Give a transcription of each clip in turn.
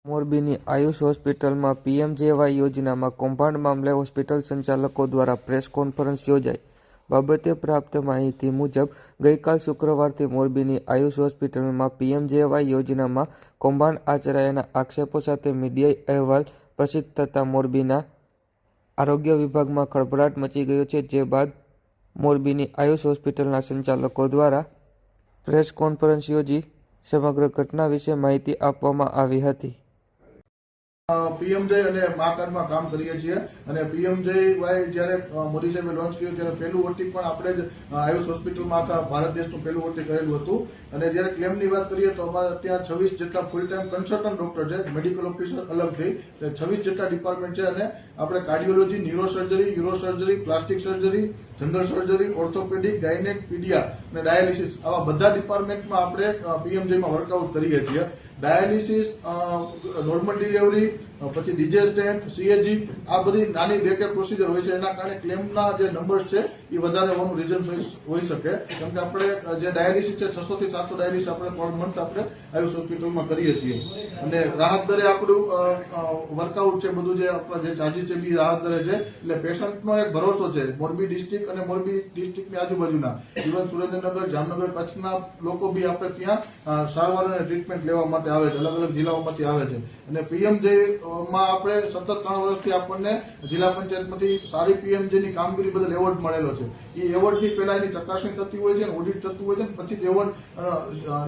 મોરબીની આયુષ હોસ્પિટલમાં પીએમજેવાય યોજનામાં કૌભાંડ મામલે હોસ્પિટલ સંચાલકો દ્વારા પ્રેસ કોન્ફરન્સ યોજાઈ. બાબતે પ્રાપ્ત માહિતી મુજબ ગઈકાલ શુક્રવારથી મોરબીની આયુષ હોસ્પિટલમાં પીએમજેવાય યોજનામાં કૌભાંડ આચરાયાના આક્ષેપો સાથે મીડિયા અહેવાલ પ્રસિદ્ધ થતાં મોરબીના આરોગ્ય વિભાગમાં ખળભળાટ મચી ગયો છે. જે બાદ મોરબીની આયુષ હોસ્પિટલના સંચાલકો દ્વારા પ્રેસ કોન્ફરન્સ યોજી સમગ્ર ઘટના વિશે માહિતી આપવામાં આવી હતી. પીએમજે અને મા કાર્ડમાં કામ કરીએ છીએ અને પીએમજેવાય જ્યારે મોદી સાહેબે લોન્ચ કર્યું ત્યારે પહેલું ઓટી પણ આપણે જ આયુષ હોસ્પિટલમાં આખા ભારત દેશનું પહેલું ઓટી કરેલું હતું. અને જ્યારે ક્લેમની વાત કરીએ તો અમારે ત્યાં 26 જેટલા ફૂલ ટાઈમ કન્સલ્ટન્ટ ડોક્ટર છે, મેડિકલ ઓફિસર અલગથી 26 જેટલા ડિપાર્ટમેન્ટ છે. અને આપણે cardiology, neurosurgery, urosurgery, plastic surgery, general surgery, orthopaedic, gynaec, paedia અને ડાયાલિસિસ આવા બધા ડિપાર્ટમેન્ટમાં આપણે પીએમજેમાં વર્કઆઉટ કરીએ છીએ. ડાયાલિસિસ, નોર્મલ ડિલિવરી, પછી ડિજેસ્ટન્ટ, સીએજી આ બધી નાની બ્રેકેટ પ્રોસિજર હોય છે. એના કારણે ક્લેમના જે નંબર્સ છે એ વધારે હોવાનું રીઝન હોઈ શકે. કેમ કે આપણે જે ડાયાલિસિસ છે 600 થી 700 ડાયાલિસિસ આપણે પર મંથ આપણે આયુષ હોસ્પિટલમાં કરીએ છીએ. અને રાહત દરે આપણું વર્કઆઉટ છે, બધું જે આપણા જે ચાર્જીસ છે એ રાહત દરે છે. એટલે પેશન્ટનો એક ભરોસો છે. મોરબી ડિસ્ટ્રિક્ટ અને મોરબી ડિસ્ટ્રિક્ટની આજુબાજુના ઇવન સુરેન્દ્રનગર, જામનગર, કચ્છના લોકો બી આપણે ત્યાં સારવાર અને ટ્રીટમેન્ટ લેવા માટે આવે છે. અલગ અલગ જિલ્લાઓમાંથી આવે છે. અને પીએમજે માં આપણે સતત 3 વર્ષથી આપણને જિલ્લા પંચાયતમાંથી સારી પીએમજેની કામગીરી બદલ એવોર્ડ મળેલો છે. એ એવોર્ડની પહેલા એની ચકાસણી થતી હોય છે, ઓડિટ થતું હોય છે, પછી એવોર્ડ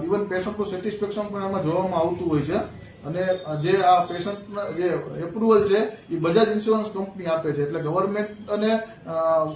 ઇવન પેશન્ટનું સેટિસ્ફેક્શન પણ એમાં જોવામાં આવતું હોય છે. અને જે આ પેશન્ટના જે એપ્રુવલ છે એ બજાજ ઇન્સ્યોરન્સ કંપની આપે છે. એટલે ગવર્મેન્ટ અને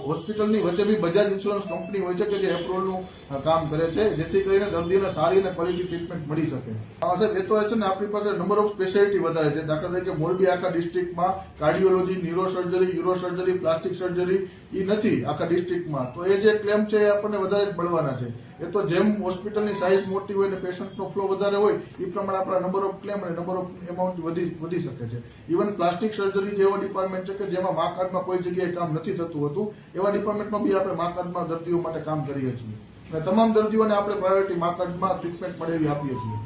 હોસ્પિટલની વચ્ચે બી બજાજ ઇન્સ્યોરન્સ કંપની હોય છે કે જે એપ્રુવલનું કામ કરે છે, જેથી કરીને દર્દીઓને સારી અને ક્વોલિટી ટ્રીટમેન્ટ મળી શકે. સાહેબ, એ તો છે ને આપણી પાસે નંબર ઓફ સ્પેશિયાલિટી વધારે છે. દાખલા તરીકે મોરબી આખા ડિસ્ટ્રિક્ટમાં cardiology, neurosurgery, urosurgery, plastic surgery એ નથી આખા ડિસ્ટ્રિક્ટમાં. તો એ જે ક્લેમ છે એ આપણને વધારે જ મળવાના છે. એ તો જેમ હોસ્પિટલની સાઇઝ મોટી હોય અને પેશન્ટનો ફ્લો વધારે હોય એ પ્રમાણે આપણા નંબર ઓફ ક્લેમ અને નંબર ઓફ એમાઉન્ટ વધી શકે છે. ઇવન પ્લાસ્ટિક સર્જરી જેવો ડિપાર્ટમેન્ટ છે કે જેમાં મા કાર્ડમાં કોઈ જગ્યાએ કામ નથી થતું હોતું, એવા ડિપાર્ટમેન્ટમાં બી આપણે મા કાર્ડમાં દર્દીઓ માટે કામ કરીએ છીએ. અને તમામ દર્દીઓને આપણે પ્રાયોરિટી મા કાર્ડમાં ટ્રીટમેન્ટ મળે એવી આપીએ છીએ.